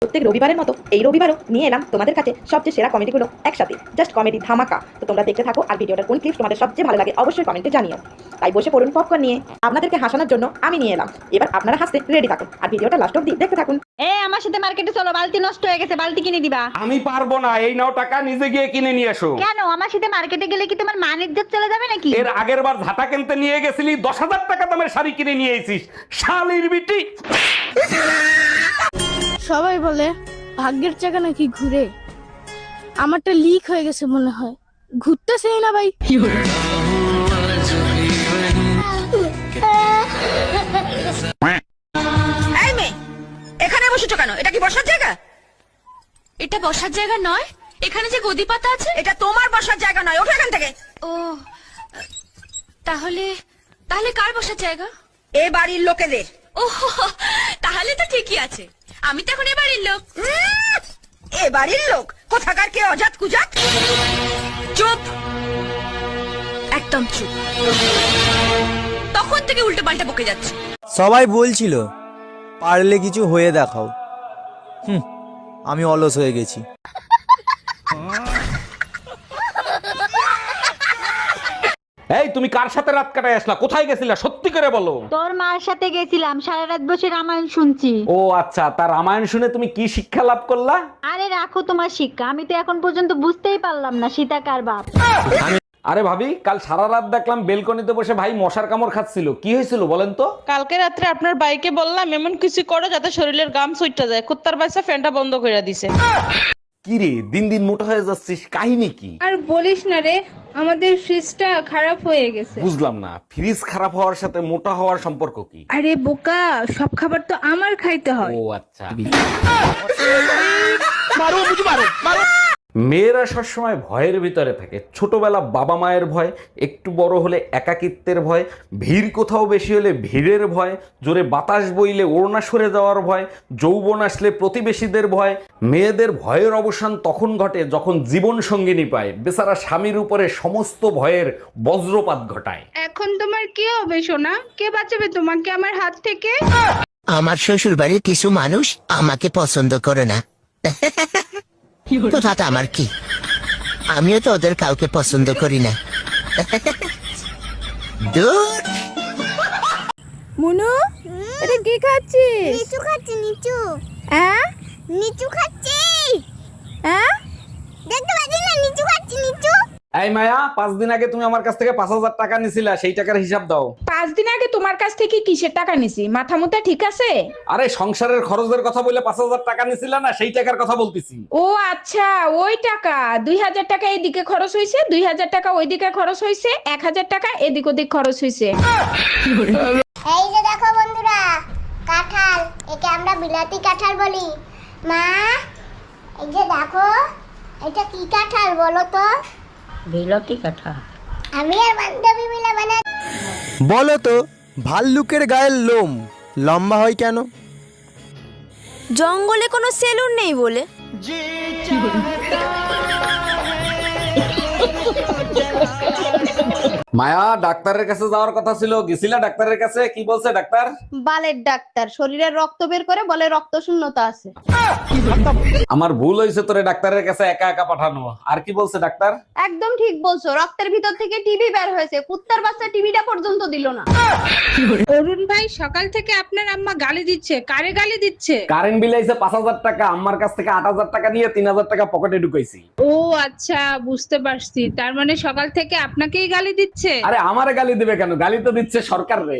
প্রত্যেক রবিবারের মতো এই রবিবারও নিয়ে এলাম তোমাদের কাছে সবচেয়ে সেরা কমেডিগুলো একসাথে, জাস্ট কমেডি ধামাকা। তো তোমরা দেখতে থাকো, আর ভিডিওটার কোন ক্লিপ তোমাদের সবচেয়ে ভালো লাগে অবশ্যই কমেন্টে জানিও। তাই বসে পড়ুন পপকর্ন নিয়ে, আপনাদেরকে হাসানোর জন্য আমি নিয়ে এলাম। এবার আপনারা হাসতে রেডি থাকুন, আর ভিডিওটা লাস্ট অবধি দেখতে থাকুন। আমার সাথে মার্কেটে চলো, বালতি নষ্ট হয়ে গেছে, বালতি কিনে দিবা। আমি পারবো না, এই নাও টাকা, নিজে গিয়ে কিনে নিয়ে এসো। কেন? আমার সাথে মার্কেটে গেলে কি তোমার মান ইজ্জত চলে যাবে নাকি? এর আগের বার ঝাঁটা কিনতে নিয়ে গেছিলি, 10,000 টাকা দামের শাড়ি কিনে নিয়ে এসিস, শালির বিটি। সবাই বলে ভাগ্যের চাকা নাকি ঘুরে, আমারটা লিক হয়ে গেছে মনে হয়, ঘুরতেছেই না ভাই। এই মেয়ে, এখানে বসেছো কেন? এটা কি বসার জায়গা? এটা বসার জায়গা নয়, এখানে যে গদি পাতা আছে এটা তোমার বসার জায়গা নয়, ওঠো এখান থেকে। ও তাহলে তাহলে কার বসার জায়গা? এ বাড়ির লোকেদের। ও তাহলে তো ঠিকই আছে, আমি তো এখন এ বাড়ির লোক। এ বাড়ির লোক কোথাকার কে অজাত কুজাত? চুপ, একদম চুপ। তখন থেকে উল্টো পাল্টা বকে যাচ্ছে। সবাই বলছিল পারলে কিছু হয়ে দেখাও, আমি অলস হয়ে গেছি। এই তুমি কার সাথে রাত কাটায় আসলা? কোথায় গেছিলা সত্যি করে বলো। তোর মার সাথে গেছিলাম, সারা রাত বসে রামায়ণ শুনছি। ও আচ্ছা, তার রামায়ণ শুনে তুমি কি শিক্ষা লাভ করলা? আরে রাখো তোমার শিক্ষা, আমি তো এখন পর্যন্ত বুঝতেই পারলাম না সীতা কার বাপ। আরে ভাবি, কাল সারা রাত দেখলাম বেলকনিতে বসে ভাই মশার কামড় খাচ্ছিল, কি হয়েছিল বলেন তো? কালকে রাত্রে আপনার বাইকে বললাম এমন কিছু করো যাতে শরীরের গাম সুইটটা যায়, কুত্তার বাচ্চা ফ্যানটা বন্ধ করে দিছে। কি রে, দিন দিন মোটা হয়ে যাচ্ছিস, কাহিনী কি? আর বলিস না রে, আমাদের ফ্রিজটা খারাপ হয়ে গেছে। বুঝলাম না, ফ্রিজ খারাপ হওয়ার সাথে মোটা হওয়ার সম্পর্ক কি? আরে বোকা, সব খাবার তো আমার খাইতে হয়। ও আচ্ছা। মেয়েরা সবসময় ভয়ের ভিতরে থাকে, ছোটবেলা বাবা মায়ের ভয়, একটু বড় হলে একাকিত্বের ভয়, ভিড় কোথাও বেশি হলে ভিড়ের ভয়, জোরে বাতাস বইলে ওড়না সরে যাওয়ার ভয়, যৌবন আসলে প্রতিবেশীদের ভয়। মেয়েদের ভয়ের অবসান তখন ঘটে যখন জীবন সঙ্গিনী পায়, বেচারা স্বামীর উপরে সমস্ত ভয়ের বজ্রপাত ঘটায়। এখন তোমার কি হবে সোনা? কে বাঁচাবে তোমাকে আমার হাত থেকে? আমার শ্বশুর বাড়ির কিছু মানুষ আমাকে পছন্দ করে না, তো তাতে আমার কি? আমিও তো ওদের কাউকে পছন্দ করি না। দূর। মুনু, এটা কি খাচ্ছিস? নিচু খাচ্ছি, নিচু। হ্যাঁ, নিচু খাচ্ছি। হ্যাঁ, দেখতে পাচ্ছি না, নিচু খাচ্ছি, নিচু। এই মায়া, 5 দিন আগে তুমি আমার কাছ থেকে 5,000 টাকা নিছিলা, সেই টাকার হিসাব দাও। 5 দিন আগে তোমার কাছ থেকে কিসের টাকা নিছি? মাথা মুথা ঠিক আছে? আরে সংসারের খরচের কথা বলে 5,000 টাকা নিছিলা না, সেই টাকার কথা বলতেছি। ও আচ্ছা, ওই টাকা। 2,000 টাকা এইদিকে খরচ হয়েছে, 2,000 টাকা ওইদিকে খরচ হয়েছে, 1,000 টাকা এদিক ওদিক খরচ হয়েছে। এই যে দেখো বন্ধুরা, কাঁঠাল, একে আমরা বিলাতি কাঁঠাল বলি। মা, এই যে দেখো, এটা কি কাঁঠাল বলো তো? বিলাতি কাঁঠাল। আমি আর বান্ধবী মিলে বানাই। বলো তো, ভাল্লুকের গায়ের লোম লম্বা হয় কেন? জঙ্গলে কোনো সেলুন নেই বলে। মায়া, ডাক্তারের কাছে যাওয়ার কথা ছিল, গেছিলা ডাক্তারের কাছে? কি বলছে ডাক্তার? বালের ডাক্তার, শরীরের রক্ত বের করে বলে রক্ত শূন্যতা আছে। আমার ভুল হয়েছে তোরে ডাক্তারের কাছে একা একা পাঠানো। আর কি বলছে ডাক্তার? একদম ঠিক বলছো, রক্তের ভিতর থেকে টিবি বের হয়েছে, কুত্তার বাচ্চা টিবিটা পর্যন্ত দিল না। অরুণ ভাই, সকাল থেকে আপনার আম্মা গালি দিচ্ছে, কারে গালি দিচ্ছে? কারেন্ট বিল আইছে 5,000 টাকা, আমার কাছ থেকে 8,000 টাকা নিয়ে 3,000 টাকা পকেটে ঢুকাইছি। ও আচ্ছা, বুঝতে পারছি, তার মানে সকাল থেকে আপনাকেই গালি দিচ্ছে। আরে আমারে গালি দিবে কেন? গালি তো দিচ্ছে সরকার রে।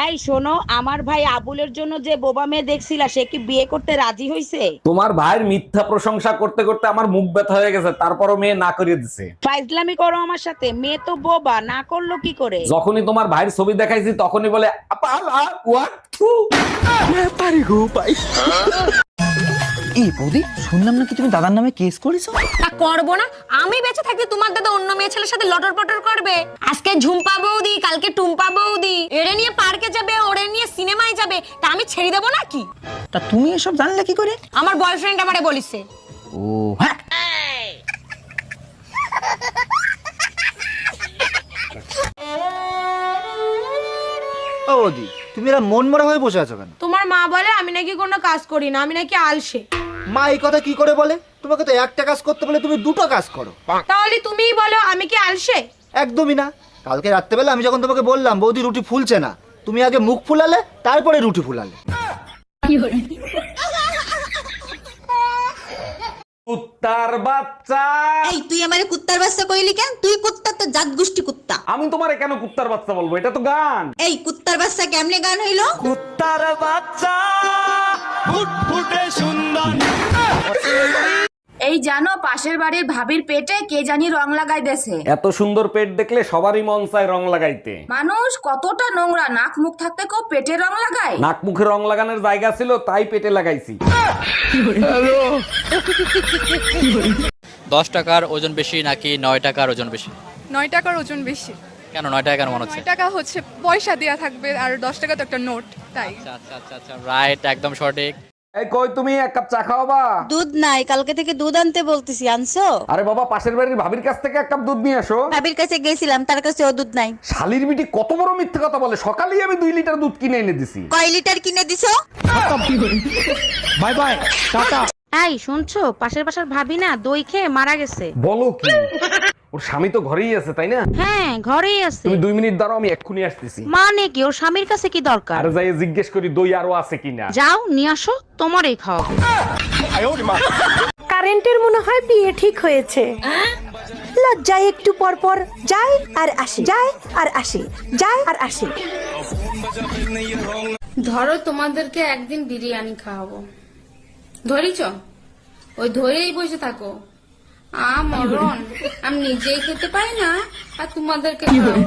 এই শোনো, আমার ভাই আবুলের জন্য যে বোবা মেয়ে দেখছিলা, সে কি বিয়ে করতে রাজি হয়েছে? তোমার ভাইয়ের মিথ্যা প্রশংসা করতে করতে আমার মুখ ব্যথা হয়ে গেছে, তারপরও মেয়ে না করিয়ে দিছে। ফাইজলামি করো আমার সাথে, মেয়ে তো বোবা, না করলো কি করে? যখনই তোমার ভাইয়ের ছবি দেখাইছি তখনই বলে আপালা ওয়াট থু। এই বৌদি, শুনলাম নাকি তুমি দাদার নামে কেস করেছো? তা করবো না? আমি বেঁচে থাকতে তোমার দাদা অন্য মেয়ে ছেলের সাথে লটর পটর করবে? আজকে ঝুম্পা বৌদি, কালকে টুম্পা বৌদি, এরে নিয়ে পার্কে যাবে, ওরে নিয়ে সিনেমায় যাবে, তা আমি ছেড়ে দেবো নাকি? তা তুমি এসব জানলে কি করে? আমার বয়ফ্রেন্ড আমারে বলিছে। ও হ্যাঁ, ও বৌদি, তুমি এরা মন মরা হয়ে বসে আছো কেন? তোমার মা বলে আমি নাকি কোনো কাজ করি না, আমি নাকি আলসে। মা এই কথা কি করে বলে? তোমাকে তো একটা কাজ করতে বলে তুমি দুটো কাজ করো। তাহলে তুমিই বলো আমি কি আলসে? একদমই না। কালকে রাত্রেবেলা আমি যখন তোমাকে বললাম বৌদি রুটি ফুলছে না, তুমি আগে মুখ ফুলালে তারপরে রুটি ফুলালে। কুত্তার বাচ্চা, এই তুই আমারে কুত্তার বাচ্চা কইলি কেন? তুই কুত্তা তো জাত গোষ্ঠী কুত্তা। আমি তোমারে কেন কুত্তার বাচ্চা বলবো? এটা তো গান। এই কুত্তার বাচ্চা কেমনে গান হইলো? কুত্তার বাচ্চা ফুটফুটে সুন্দর। এই জানো পাশের বাড়ির ভাবির পেটে কে জানি রং লাগাই দেছে। এত সুন্দর পেট দেখলে সবারই মন চায় রং লাগাইতে। মানুষ কতটা নোংরা, নাক মুখ থাকতে কেউ পেটে রং লাগায়? নাক মুখে রং লাগানোর জায়গা ছিল তাই পেটে লাগাইছি। 10 টাকার ওজন বেশি নাকি 9 টাকার ওজন বেশি? 9 টাকার ওজন বেশি। কেন 9 টাকা কেন মনে হচ্ছে? 9 টাকা হচ্ছে পয়সা দেয়া থাকবে আর 10 টাকা তো একটা নোট, তাই। আচ্ছা রাইট, একদম সঠিক। এই কই তুমি, এক কাপ চা খাওয়াবা? দুধ নাই, কালকে থেকে দুধ আনতে বলতেছি, আনছো? আরে বাবা, পাশের বাড়ির ভাবির কাছ থেকে এক কাপ দুধ নিয়ে আসো। ভাবির কাছে গেছিলাম, তার কাছে ও দুধ নাই। শালির বিটি কত বড় মিথ্যে কথা বলে। সকালেই আমি 2 লিটার দুধ কিনে এনে দিছি। কয় লিটার কিনে দিছো? Bye bye, tata. এই শুনছো, পাশের বাসার ভাবি না দই খেয়ে মারা গেছে। বলো কি? ওর স্বামী তো ঘরেই আছে, তাই না? হ্যাঁ ঘরেই আছে। তুমি 2 মিনিট দাঁড়াও, আমি এক্ষুনি আসতেছি। মানে কি, ওর স্বামীর কাছে কি দরকার? আর যাই জিজ্ঞেস করি দই আরো আছে কিনা। যাও নিয়ে আসো, তোমারই খাওয়াবো। কারেন্টের মনে হয় বিয়ে ঠিক হয়েছে। লজ্জায় একটু পর পর যায় আর আসে, যায় আর আসে, যায় আর আসে। ধরো তোমাদেরকে একদিন বিরিয়ানি খাওয়াবো, ধরিছ? ওই ধরেই বসে থাকো। মরণ, আমি নিজেই খেতে পারি না আর তোমাদেরকে খাওয়াবো।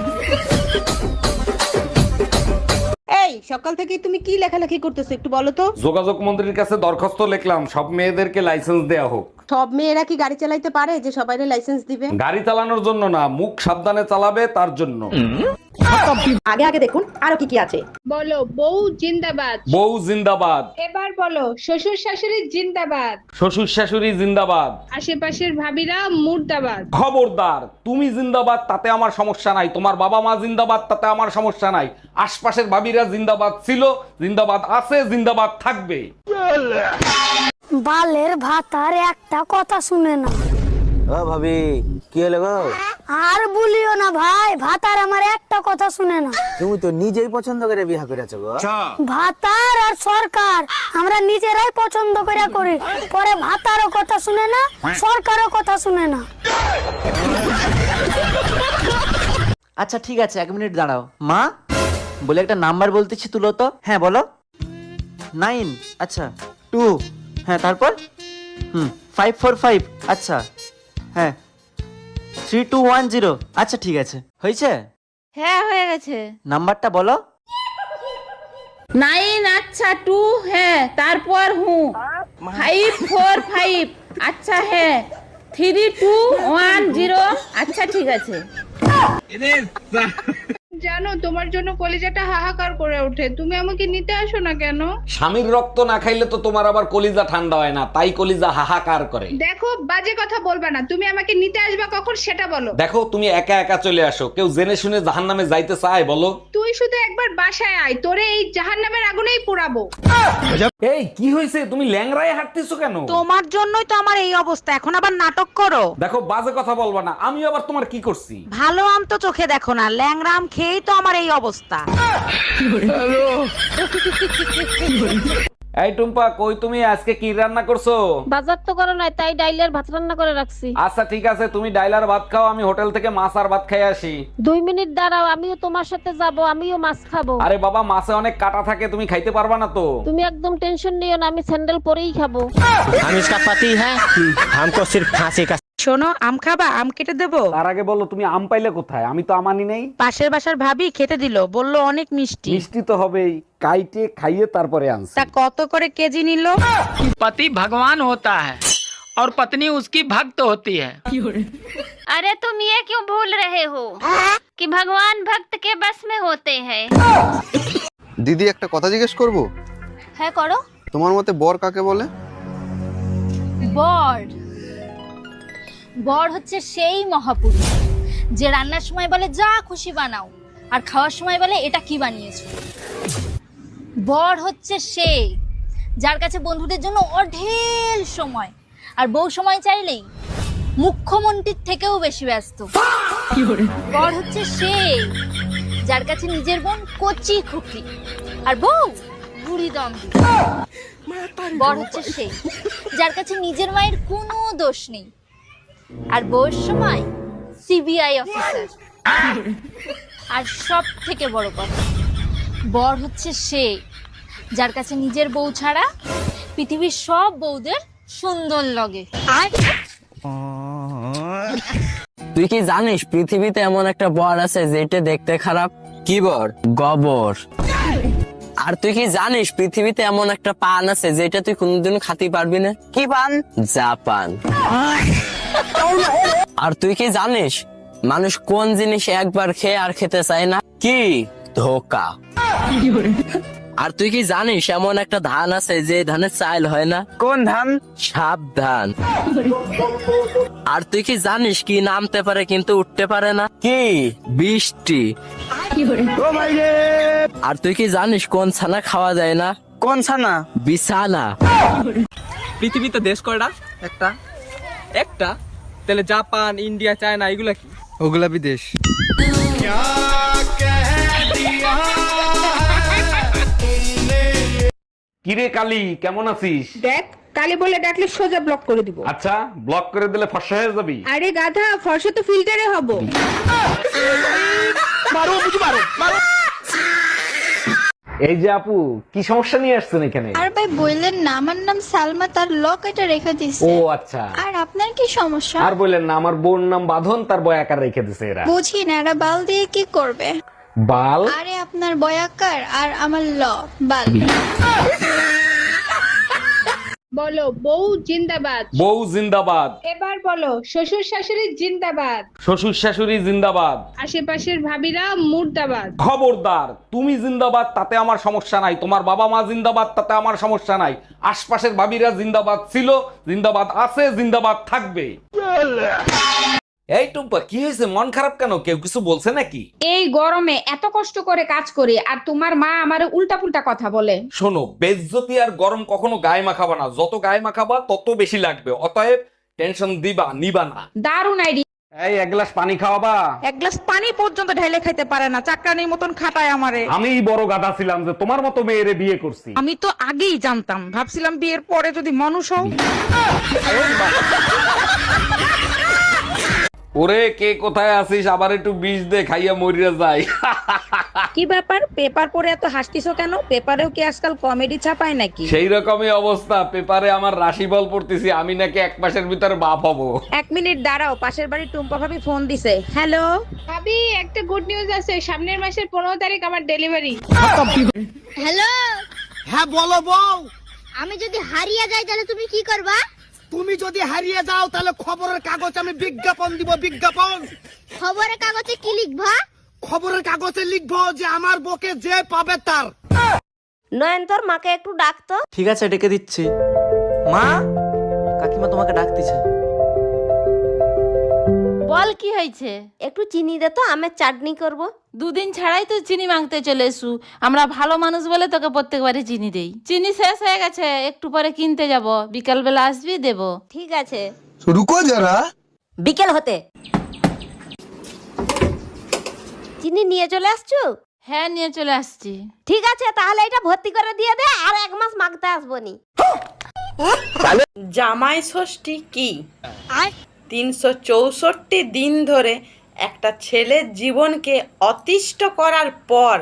এই সকাল থেকে তুমি কি লেখালেখি করতেছো একটু বলো তো? যোগাযোগ মন্ত্রীর কাছে দরখাস্ত লিখলাম সব মেয়েদেরকে লাইসেন্স দেয়া হোক। সব মেয়েরা কি গাড়ি চালাইতে পারে যে সবাইরে লাইসেন্স দিবে? গাড়ি চালানোর জন্য না, মুখ সাবধানে চালাবে তার জন্য। আগে আগে দেখুন আরো কি কি আছে। বলো বউ জিন্দাবাদ। বউ জিন্দাবাদ। এবার বলো শ্বশুর শাশুড়ি জিন্দাবাদ। শ্বশুর শাশুড়ি জিন্দাবাদ। আশেপাশের ভাবিরা মুর্দাবাদ। খবরদার, তুমি জিন্দাবাদ তাতে আমার সমস্যা নাই, তোমার বাবা মা জিন্দাবাদ তাতে আমার সমস্যা নাই, আশপাশের ভাবিরা জিন্দাবাদ ছিল, জিন্দাবাদ আছে, জিন্দাবাদ থাকবে। বালের ভাতার একটা কথা শুনে না। ও ভাবি, কি হলো গো? আর বলিও না ভাই, ভাতার আমার একটা কথা শুনে না। তুমি তো নিজেই পছন্দ করে বিয়ে করেছো গো। ভাতার আর সরকার আমরা নিজেরাই পছন্দ করে করি, পরে ভাতারও কথা শুনে না, সরকারও কথা শুনে না। আচ্ছা ঠিক আছে, 1 মিনিট দাঁড়াও। মা বলে একটা নাম্বার বলতেছি, তুলো তো। হ্যাঁ বলো। 9, আচ্ছা 2, হ্যাঁ তারপর 545, আচ্ছা হ্যাঁ 3210, আচ্ছা ঠিক আছে। হয়েছে? হ্যাঁ হয়ে গেছে। নাম্বারটা বলো। 9, আচ্ছা 2, হ্যাঁ তারপর 545, আচ্ছা হ্যাঁ 3210, আচ্ছা ঠিক আছে। জানো তোমার জন্য কলিজাটা হাহাকার করে ওঠে, তুমি আমাকে নিতে আসো না কেন? স্বামীর রক্ত না খাইলে তো তোমার আবার কলিজা ঠান্ডা হয় না, তাই কলিজা হাহাকার করে। দেখো বাজে কথা বলবা না, তুমি আমাকে নিতে আসবা কখন সেটা বলো। দেখো তুমি একা একা চলে আসো, কেউ জেনে শুনে জাহান্নামে যাইতে চায় বলো? তুই শুধু একবার বাসায় আয়, তোরে এই জাহান্নামের আগুনেই পোড়াবো। এই কি হয়েছে, তুমি ল্যাংড়ায় হাঁটতেছো কেন? তোমার জন্যই তো আমার এই অবস্থা, এখন আবার নাটক করো। দেখো বাজে কথা বলবা না, আমি আবার তোমার কি করছি? ভালো আম তো চোখে দেখো না, ল্যাংড়া আম খেয়েই তো আমার এই অবস্থা। এই টুম্পা, কই তুমি? আজকে কি রান্না করছো? বাজার তো করো নাই, তাই ডাইলের ভাত রান্না করে রাখছি। আচ্ছা ঠিক আছে, তুমি ডাইলার ভাত খাও, আমি হোটেল থেকে মাছ আর ভাত খাই আসি। 2 মিনিট দাঁড়াও, আমিও তোমার সাথে যাব, আমিও মাছ খাবো। আরে বাবা, মাছে অনেক কাটা থাকে, তুমি খাইতে পারবা না তো। তুমি একদম টেনশন নিও না, আমি স্যান্ডেল পরেই খাবো। हम इसका पति है, हमको सिर्फ फांसी का। শোনো, আম খাবা? আম কেটে দেবো? তার আগে বলো তুমি আম পাইলে কোথায়? আমি তো আমানি নেই। পাশের বাসার ভাবি খেতে দিল, বললো অনেক মিষ্টি। মিষ্টি তো হবেই, কাইটে খাইয়ে তারপরে আনছি। তা কত করে কেজি নিল? पति भगवान होता है और पत्नी उसकी भक्त होती है। अरे तुम ये क्यों भूल रहे हो कि भगवान भक्त के बस में होते हैं। দিদি একটা কথা জিজ্ঞেস করব? হ্যাঁ করো। তোমার মতে বর কাকে বলে? বর বর হচ্ছে সেই মহাপুরুষ যে রান্নার সময় বলে যা খুশি বানাও, আর খাওয়ার সময় বলে এটা কি বানিয়েছো। বর হচ্ছে সে যার কাছে বন্ধুদের জন্য অঢেল সময়, আর বউ সময় চাইলেই মুখ্যমন্ত্রীর থেকেও বেশি ব্যস্ত। বর হচ্ছে সে যার কাছে নিজের বোন কচি খুকি, আর বউ বুড়ি দম। বর হচ্ছে সে যার কাছে নিজের মায়ের কোনো দোষ নেই, আর বউর সময় সিবিআই অফিসার। আর সব থেকে বড় কথা, বর হচ্ছে সে যার কাছে নিজের বউ ছাড়া পৃথিবীর সব বউদের সুন্দর লাগে। তুই কি জানিস পৃথিবীতে এমন একটা বর আছে যেটা দেখতে খারাপ? কি বর? গোবর। আর তুই কি জানিস পৃথিবীতে এমন একটা পান আছে যেটা তুই কোনোদিন খাতে পারবি না? কি পান? জাপান। আর তুই কি জানিস মানুষ কোন জিনিস একবার খেয়ে আর খেতে চায় না? কি? ধোকা। আর তুই কি জানিস এমন একটা ধান আছে যে ধানের চাল হয় না? কোন ধান? সাবধান। আর তুই কি জানিস কি নামতে পারে কিন্তু উঠতে পারে না? কি? বৃষ্টি। আর তুই কি জানিস কোন ছানা খাওয়া যায় না? কোন ছানা? বিছানা। পৃথিবীতে দেশ কয়টা? একটা। একটা? তাহলে জাপান, ইন্ডিয়া, চায়না এগুলা কি? ওগুলা বিদেশ। কিরে কালি, কেমন আছিস? দেখ, কালি বলে ডাকলে সোজা ব্লক করে দিব। আচ্ছা, ব্লক করে দিলে ফর্সা হয়ে যাবি। আরে গাধা, ফর্সা তো ফিল্টারে হব। এই যে আপু, কি সমস্যা নিয়ে আসছেন এখানে? আর ভাই বললেন না, আমার নাম সালমা, তার লক এটা রেখে দিছে। ও আচ্ছা। আর আপনার কি সমস্যা? আর বললেন না, আমার বোন নাম বাঁধন, তার বয়াকার রেখে দিছে এরা। বুঝি না, এরা বাল দিয়ে কি করবে? বাল? আরে আপনার বয়াকার আর আমার ল বাল। বলো বউ জিন্দাবাদ। বউ জিন্দাবাদ। এবার বলো শ্বশুর শাশুড়ি জিন্দাবাদ। শ্বশুর শাশুড়ি জিন্দাবাদ। আশেপাশের ভাবিরা মুর্দাবাদ। খবরদার, তুমি জিন্দাবাদ তাতে আমার সমস্যা নাই, তোমার বাবা মা জিন্দাবাদ তাতে আমার সমস্যা নাই, আশপাশের ভাবিরা জিন্দাবাদ ছিল, জিন্দাবাদ আছে, জিন্দাবাদ থাকবে। এই টুম্পা, কি হয়েছে? মন খারাপ কেন? কেউ কিছু বলছে নাকি? এই গরমে এত কষ্ট করে কাজ করি আর তোমার মা আমারে উল্টা পুল্টা কথা বলে। শোনো, বেজ্জতি আর গরম কখনো গায়ে মাখাবা না, যত গায়ে মাখাবা তত বেশি লাগবে, অতএব টেনশন দিবা নিবা না। দারুণ আইডিয়া। এই এক গ্লাস পানি খাওয়াবা? এক গ্লাস পানি পর্যন্ত ঢেলে খাইতে পারে না, চাকরানির মতন খাটায় আমারে। আমিই বড় গাধা ছিলাম যে তোমার মতো মেয়েরে বিয়ে করছি। আমি তো আগেই জানতাম, ভাবছিলাম বিয়ের পরে যদি মানুষ হও। ওরে, কে কোথায় আছিস? আবার একটু বিষ দে, খাইয়া মরিয়া যায়। কি ব্যাপার, পেপার পড়ে এত হাসতিছো কেন? পেপারেও কি আজকাল কমেডি ছাপায় নাকি? সেই রকমই অবস্থা, পেপারে আমার রাশিফল পড়তেছি, আমি নাকি 1 মাসের ভিতরে বাপ হব। 1 মিনিট দাঁড়াও, পাশের বাড়ির টুম্পা ভাবি ফোন দিছে। হ্যালো ভাবি, একটা গুড নিউজ আছে, সামনের মাসের 15 তারিখ আমার ডেলিভারি। হ্যালো, হ্যাঁ বলো বউ। আমি যদি হারিয়ে যাই তাহলে তুমি কি করবা? তুমি যদি হারিয়ে যাও তাহলে খবরের কাগজ আমি বিজ্ঞাপন দিব, বিজ্ঞাপন। খবরের কাগজে কি লিখবা? খবরের কাগজে লিখবো যে আমার বকে যে পাবে তার। নয়ন, তোর মাকে একটু ডাকতো। ঠিক আছে, ডেকে দিচ্ছি। মা, কাকিমা তোমাকে ডাকতেছে। বল কি হয়েছে? একটু চিনি দে তো, আমের চাটনি করব। 2 দিন ছাড়াই তো চিনি মাংতে চলে এসু। আমরা ভালো মানুষ বলে তোকে প্রত্যেকবারে চিনি দেই। চিনি শেষ হয়ে গেছে, একটু পরে কিনতে যাব, বিকাল বেলা আসবি দেব। ঠিক আছে, রুকো যারা। বিকেল হতে চিনি নিয়ে চলে আসছো? হ্যাঁ, নিয়ে চলে আসছি। ঠিক আছে, তাহলে এটা ভর্তি করে দিয়ে দে, আর 1 মাস মাগতে আসবো নি। জামাই ষষ্ঠী কি? 364 দিন ধরে একটা ছেলের জীবনকে অতিষ্ঠ করার পর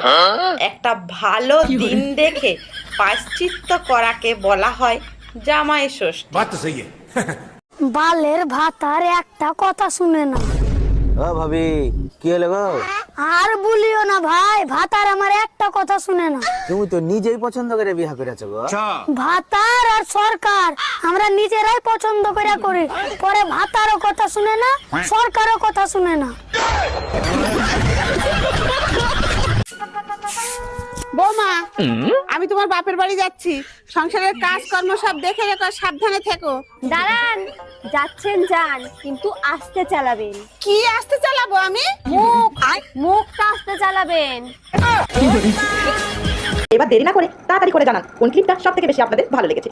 একটা ভালো দিন দেখে প্রায়শ্চিত্ত করাকে বলা হয় জামাই ষষ্ঠী। বালের ভাতার একটা কথা শুনে না। ও ভাবি, কি হলো গো? আর বলিও না ভাই, ভাতার আমার একটা কথা শুনে না। তুমি তো নিজেই পছন্দ করে বিয়ে করেছো গো। ভাতার আর সরকার আমরা নিজেরাই পছন্দ করে করি, পরে ভাতারও কথা শুনে না, সরকারও কথা শুনে না। বৌমা, আমি তোমার বাপের বাড়ি যাচ্ছি, সংসারের কাজকর্ম সব দেখে রেখো, সাবধানে থেকো। দাঁড়ান, যাচ্ছেন যান, কিন্তু আস্তে চালাবেন। কি আস্তে চালাবো আমি? মুখটা আস্তে চালাবেন। এবার দেরি না করে তাড়াতাড়ি করে জানান কোন ক্লিপটা সব থেকে বেশি আপনাদের ভালো লেগেছে।